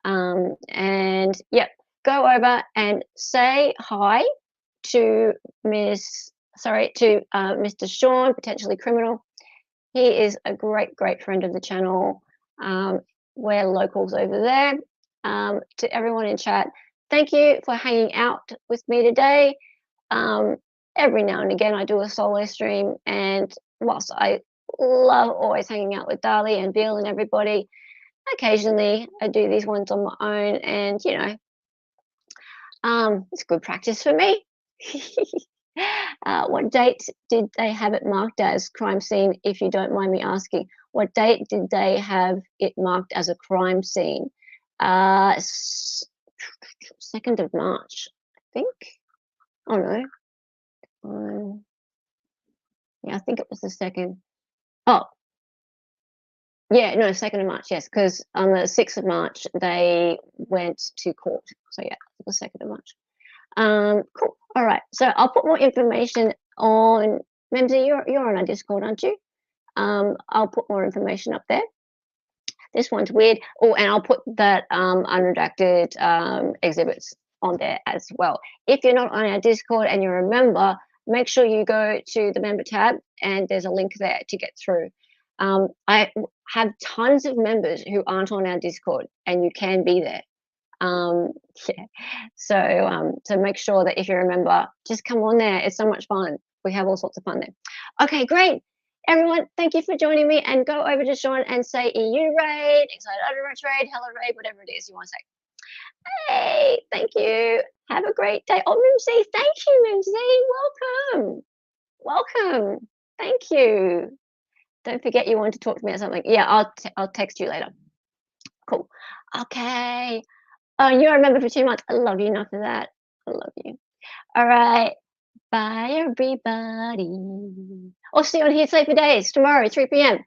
Speaker 1: And yeah, go over and say hi to Mr. Sean, potentially criminal. He is a great friend of the channel. We're locals over there. To everyone in chat, thank you for hanging out with me today. Every now and again I do a solo stream, and whilst I love always hanging out with Dali and Bill and everybody, occasionally I do these ones on my own, and you know, it's good practice for me. What date did they have it marked as crime scene, if you don't mind me asking? What date did they have it marked as a crime scene? 2nd of March, I think. Oh no. Yeah, I think it was the 2nd. Oh, yeah, no, 2nd of March, yes, because on the 6th of March they went to court. So yeah, the 2nd of March. Cool. All right. So I'll put more information on. Memsy, you're on our Discord, aren't you? I'll put more information up there. This one's weird. Oh, and I'll put that unredacted exhibits on there as well. If you're not on our Discord and you're a member, make sure you go to the member tab and there's a link there to get through. I have tons of members who aren't on our Discord, and you can be there. Yeah. So make sure that if you're a member, just come on there. It's so much fun. We have all sorts of fun there. Okay, great. Everyone, thank you for joining me, and go over to Sean and say EU raid, excited utterance raid, hello raid, whatever it is you want to say. Hey, thank you. Have a great day. Oh, Mimsy, thank you, Mimsy. Welcome. Welcome. Thank you. Don't forget you wanted to talk to me or something. Yeah, I'll text you later. Cool. Okay. Oh, you're a member for 2 months. I love you enough for that. I love you. All right. Bye, everybody. I'll see you on here Safer Days tomorrow, 3 p.m.